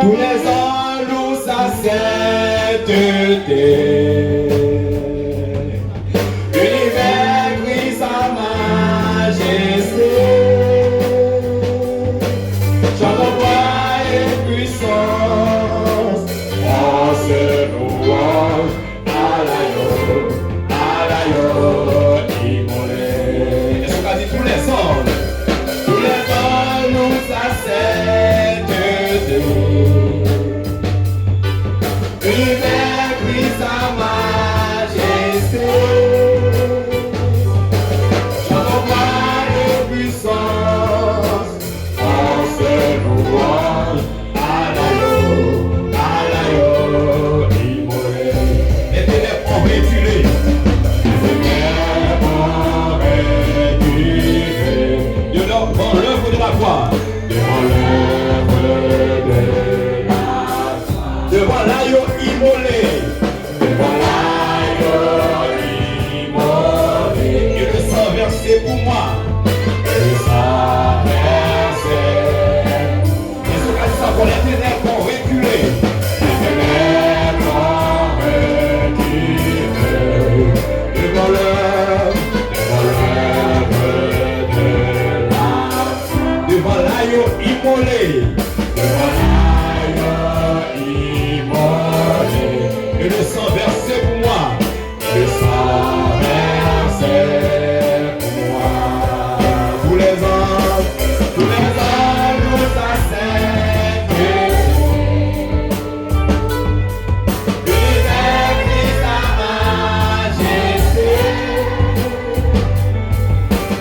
Tous les ans louent sa sainteté. L'univers crie sa majesté. Chantons gloire et puissance, force louange à l'agneau immolé. Est-ce qu'on a dit tous les ans louent sa sainteté. L'univers crie sa majesté. Chantons gloire et puissance, force louange à l'agneau immolé. Les ténèbres ont reculé. Les ténèbres ont reculé. Devant l'œuvre de la croix. Devant l'agneau immolé. Devant l'agneau immolé. Et le sang versé pour moi. Et le sang versé. Et ce qu'a dit ça pour les ténèbres ont reculé. Les ténèbres ont reculé. Devant l'œuvre devant l'agneau immolé. Devant l'agneau immolé. Et le sang versé pour moi. Le sang versé pour moi. Tous les ans louent sa sainteté. L'univers crie sa majesté.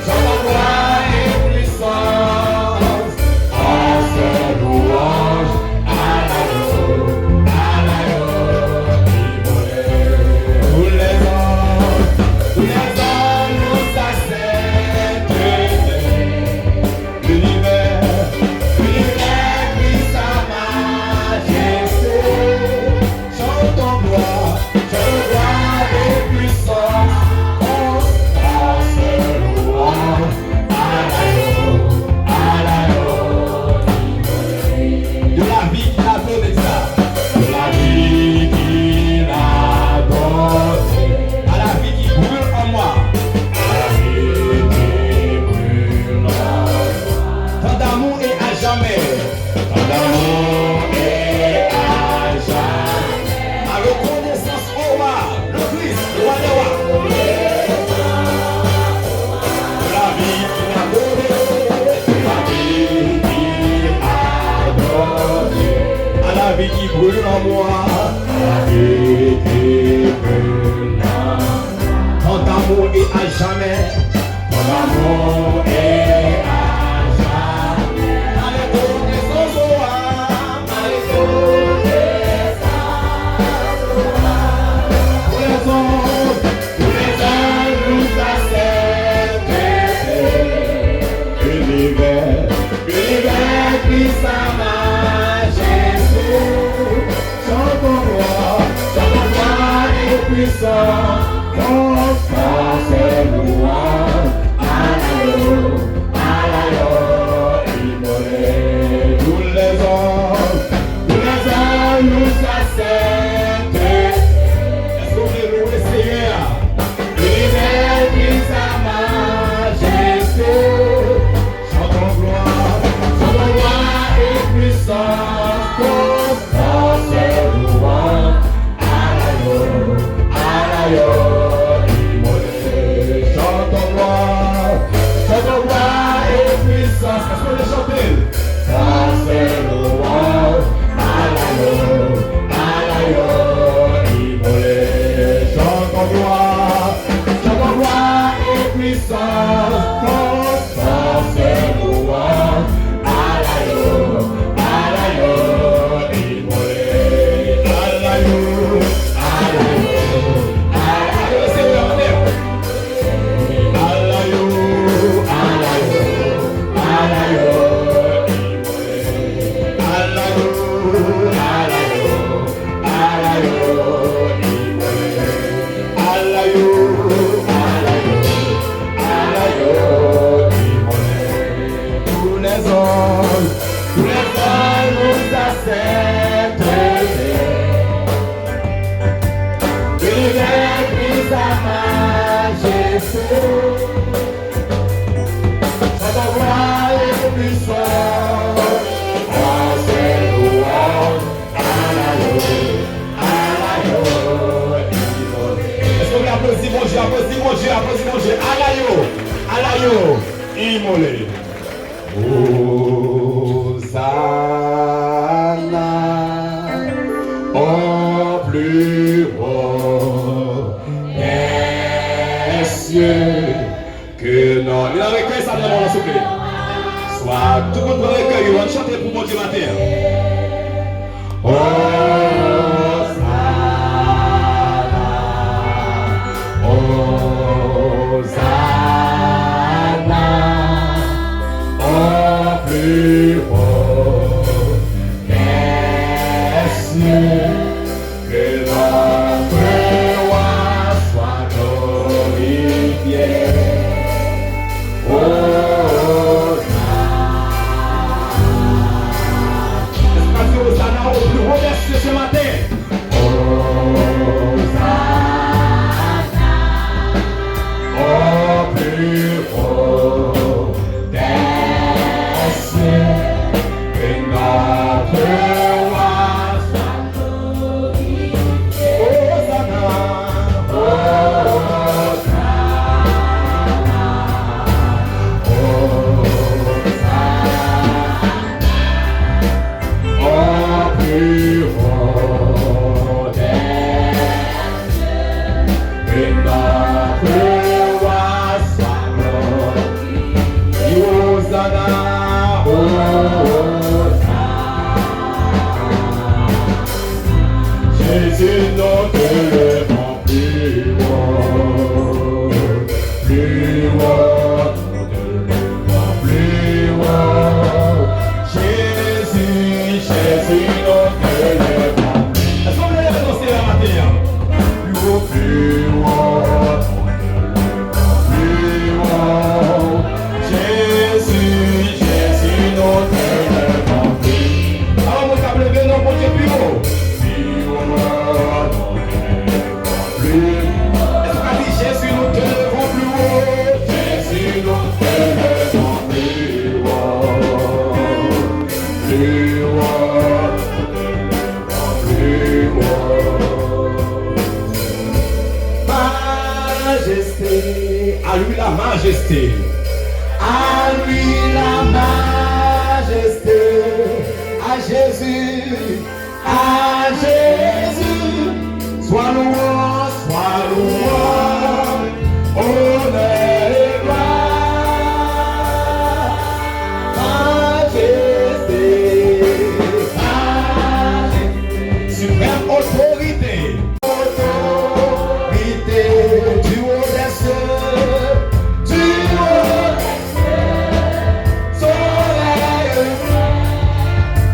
Chantons gloire et puissance, force louange à l'agneau immolé. Tous les ans louent sa sainteté. L'univers crie sa majesté. Chantons gloire et puissance, force louange à l'agneau immolé. De la vie qu'il a donné ça. De la vie qu'il a donné. À la vie qui brûle en moi. À la vie qui brûle en moi. Tant d'amour et à jamais. Tant d'amour et à jamais. Ma reconnaissance au roi, le Christ, le roi des rois. De la vie qu'il a donnée. De la vie qu'il a donnée. À la vie qui brûle en moi. À la vie qui brûle en moi. Tant d'amour et à jamais. Tant d'amour et à jamais. Ma reconnaissance au roi. Ma reconnaissance au roi. Tous les ans louent sa sainteté. L'univers crie sa majesté. Chantons gloire et puissance, force et louange à l'agneau immolé. Tous les ans louent sa sainteté. Est-ce qu'on est loué Seigneur? L'univers crie sa majesté. Chantons gloire et puissance, force et louange à l'agneau Applaudis, Alayo, immolé. Hosanna, au plus haut des cieux, que non. Il a recueilli ça dans mon souffle. Soit tout le monde peut recueillir, on va chanter pour mon Dieu matin. Plus haut des cieux, que notre roi soit glorifié. Hosanna au plus haut des cieux ce matin. Hosanna au plus haut des cieux. Que notre roi soit glorifié. Hosanna, Hosanna, Hosanna, au plus haut des cieux. Que notre roi soit glorifié. Hosanna, Jésus, notre lèvant plus haut, plus haut, notre lèvant plus haut. Jésus, Jésus, notre lèvant. Est-ce qu'on peut lever nos cieux la matin? Plus haut, plus haut, notre lèvant plus haut. Jésus, Jésus, notre lèvant plus haut. Alors, vous avez levé nos bon Dieu plus haut. Jésus nous élèvons plus haut. Jésus nous élèvons plus haut. Plus haut, plus haut. Majesté, à lui la majesté. À lui la majesté. À Jésus, à Jésus. Sois loué, sois loué. Honneur et gloire, majesté, suprême autorité, autorité du haut des cieux, du haut des cieux, soleil,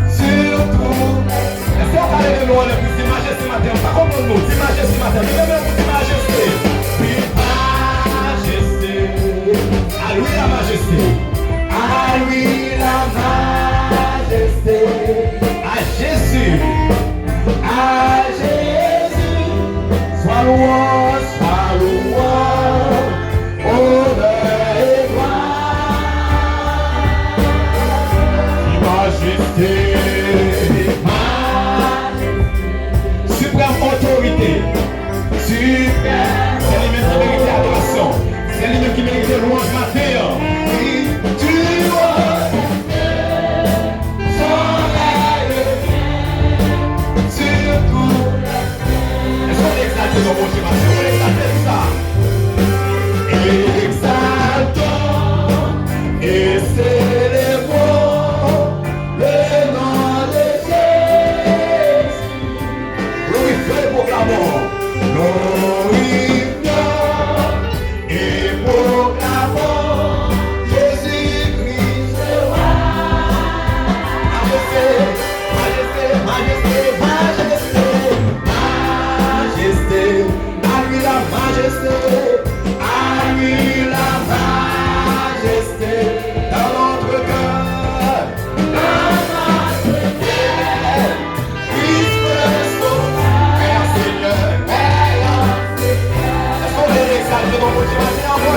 sur tout. Est-ce qu'on va aller loin le plus de majesté matin? On va comprendre nous, de majesté matin, mais même de majesté. À lui la majesté, à lui la majesté, à Jésus, sois loué, honneur et gloire, majesté, suprême autorité, suprême, c'est lui-même qui mérite adoration. C'est lui-même qui mérite louange matin. Tu vois, soleil, sur tout. Est-ce qu'on exalte nos bons Dieu matin? On exalte ça. Exaltons et célébrons le nom de Jésus. Glorifions et proclamons. Vamos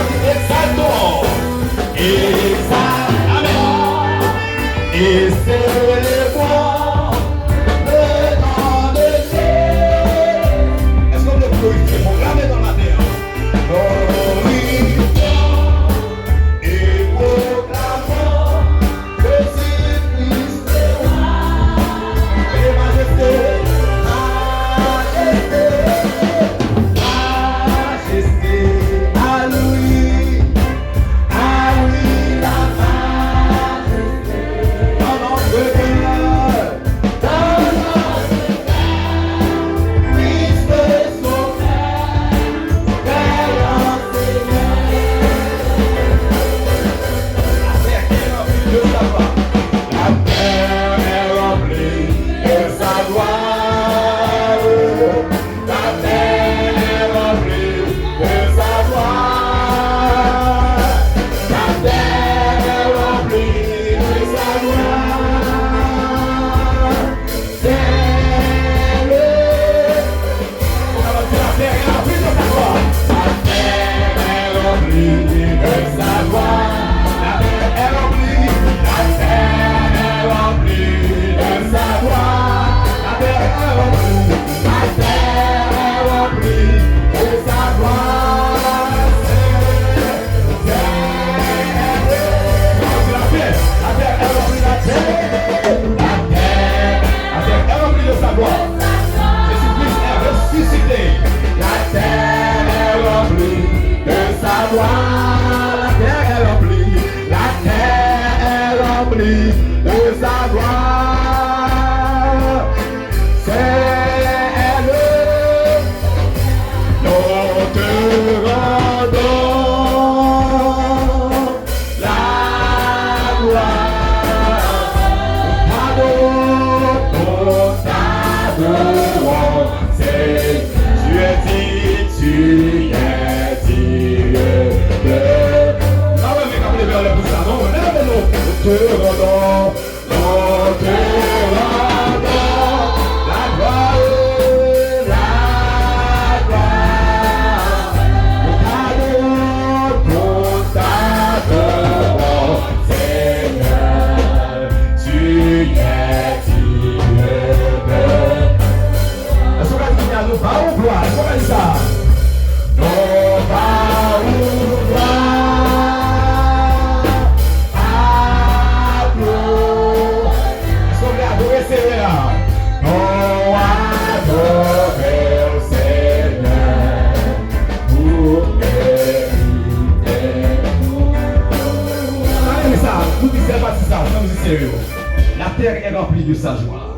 La terre est remplie de sa joie.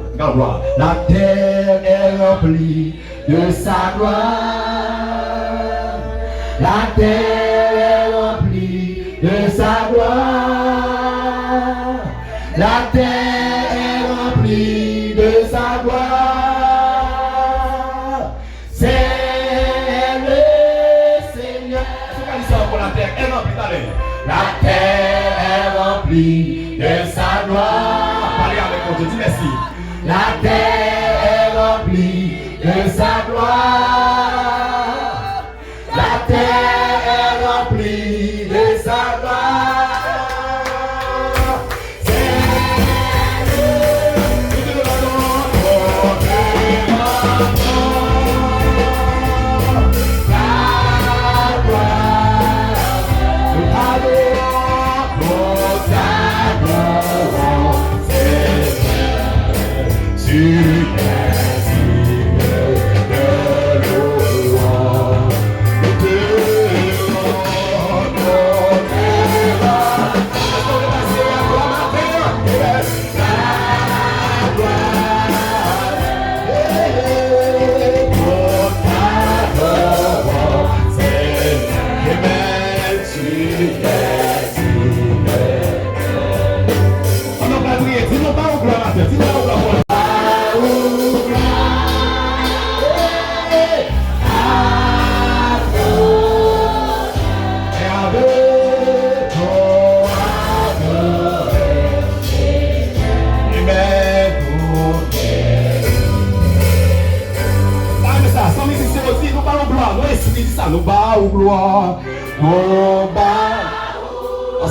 La terre est remplie de sa gloire. La terre est remplie de sa gloire. La terre est remplie de sa gloire. C'est le Seigneur. La terre est remplie d'allez. La terre est remplie de sa gloire. Parlez avec mon Dieu, dis merci. La terre est remplie de sa gloire. La terre est remplie de sa gloire. Nous bas ou gloire, nous bas.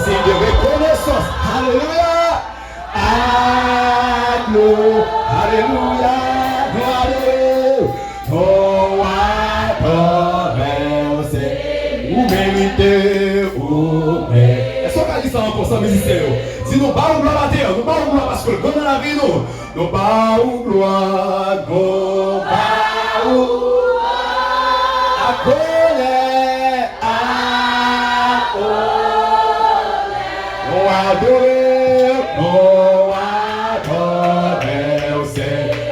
C'est de reconnaissance. Alléluia. Alléluia. Vous méritez, vous méritez. Est-ce qu'on va dire ça encore sans musicien? Si nous bas ou gloire à terre, nous bas ou gloire parce que le dans la vie, nous bas ou gloire, nous bas ou gloire.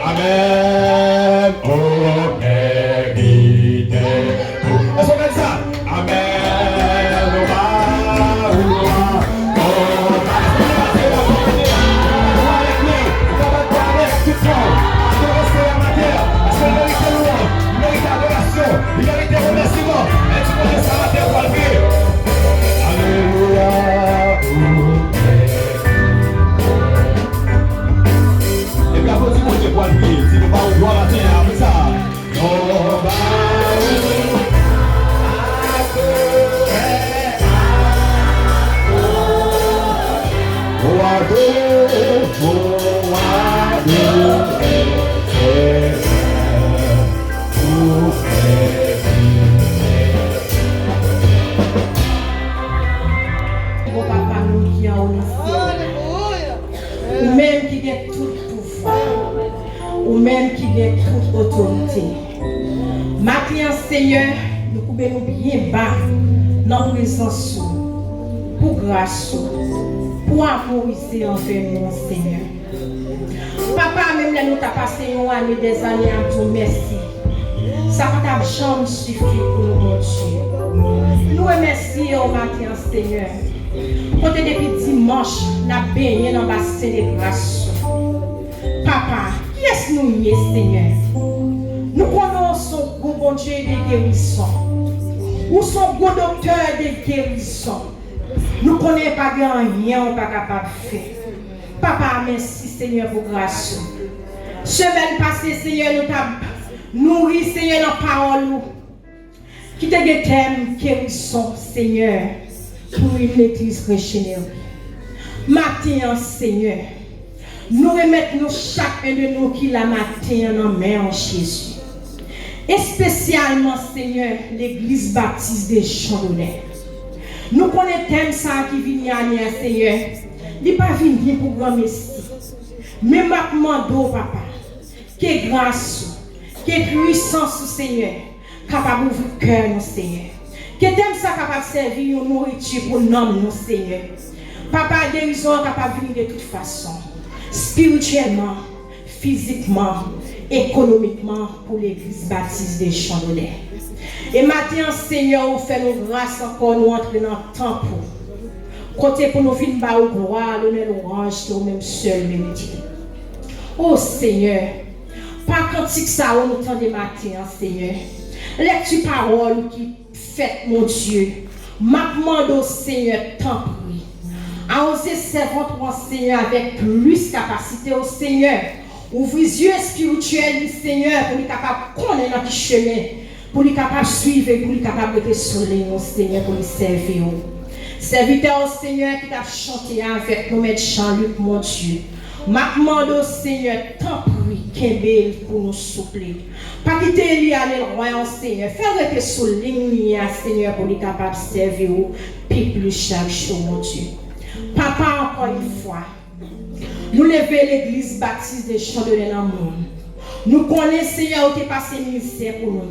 Amen. Oh, mérité. Est-ce qu'on dit ça? Amen. Il mérite remerciement. Et tu connais ça, la terre pour le vivre. Alléluia. Et puis après, tu connais pour le vivre. Si nous ne pas au droit la terre, après ça. On va ou même qui a tout pouvoir, ou même qui a toute autorité. Maintenant, Seigneur, nous pouvons bien bas dans la présence pour grâce, pour favoriser envers nous, Seigneur. Papa, même là, nous t'as passé une année, des années à tout merci. Ça va jamais suffire pour nous, mon Dieu. Nous remercions maintenant, Seigneur. Quand depuis dimanche, nous avons baigné dans le bassin de grâce. Papa, qui est-ce nous, Seigneur? Nous connaissons le bon Dieu de guérison. Nous sommes bon docteur de guérison. Nous ne connaissons pas rien, on pas capable de faire. Papa, merci Seigneur pour grâce. Semaine passée, Seigneur, nous t'avons nourri, Seigneur, dans la parole. Qui te thème guérison, Seigneur, pour une église régénérée. Matin, Seigneur, nous remettons chacun de nous qui la matin en main en Jésus. Et spécialement, Seigneur, l'église baptiste des Chandonnais. Nous connaissons ça qui vient à nous, Seigneur. Il n'est pas venu pour grand messie. Mais ma demande, papa, que grâce, que puissance, Seigneur, capable d'ouvrir le cœur, Seigneur. Que t'aimes ça capable de servir une nourriture pour nous, Seigneur. Papa, guérison est capable de venir de toute façon. Spirituellement, physiquement, économiquement pour l'église baptiste des Champs-Donnet. Et maintenant, Seigneur, vous faites nos grâces encore, nous entrer dans le temps pour. Côté pour nous finir par gloire, l'honneur, l'orange, nous même seul mérite. Oh Seigneur, par cantique ça, on nous tend des matins, Seigneur. Lecture parole qui fait mon Dieu. Ma demande au Seigneur, tant pis. À oser servir ton Seigneur avec plus capacité au Seigneur. Ouvre les yeux spirituels du Seigneur pour être capable de connaître notre chemin, pour être capable de suivre, pour être capable de soleil au Seigneur, pour le servir. Serviteur au Seigneur qui t'a chanté avec nous, maître Jean-Luc, mon Dieu. Ma demande au Seigneur, tant pis, qu'un pour nous soupler. Pas quitter lui aller loin au Seigneur. Faire rester sur ligne, Seigneur, pour être capable de servir, puis plus chaque jour, mon Dieu. Papa, encore une fois, nous levons l'église baptiste des Champs-Donnet dans le monde. Nous connaissons, Seigneur, où tu es passé ministère pour nous.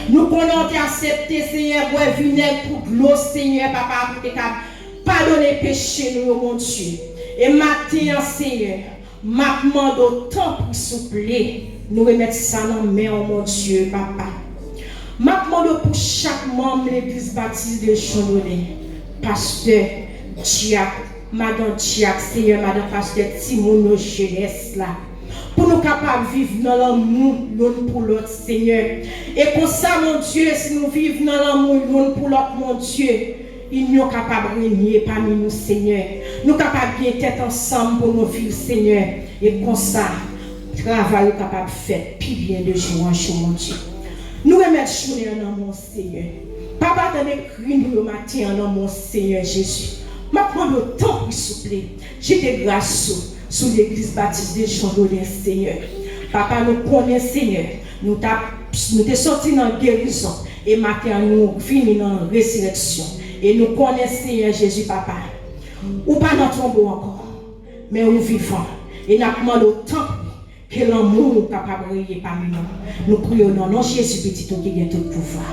Nous connaissons, tu as accepté, Seigneur, pour vinaigre pour l'eau, Seigneur, papa, pour te pardonner péché, nous, mon Dieu. Et maintenant, Seigneur, ma demande autant pour souple, nous remettre ça dans la main, mon Dieu, papa. Ma demande pour chaque membre de l'église baptiste des Champs-Donnet, pasteur, Diac, Madame Diac, Seigneur, Madame Pasteur Timon, nos jeunesse là. Pour nous capables de vivre dans l'amour l'un pour l'autre, Seigneur. Et comme ça, mon Dieu, si nous vivons dans l'amour l'un pour l'autre, mon Dieu, ils nous capables de régner parmi nous, Seigneur. Nous capables de bien être ensemble pour nous vivre, Seigneur. Et comme ça, travail capable de faire plus bien de jour en jour, mon Dieu. Nous remercions dans mon Seigneur. Papa, t'en écrit nous le matin dans mon Seigneur Jésus. Ma prendre le temps pour souffler. J'étais grâce sur l'église baptiste des Champs-Donnet, Seigneur. Papa, nous connaissons, Seigneur. Nous t'es sortis dans la guérison. Et maintenant, nous finissons dans la résurrection. Et nous connaissons, Seigneur Jésus, Papa. Ou pas dans tombeau encore, mais nous vivons. Et nous demandons le temps que l'amour nous capable de briller parmi nous. Nous prions dans nom Jésus, petit qui gagne tout pouvoir.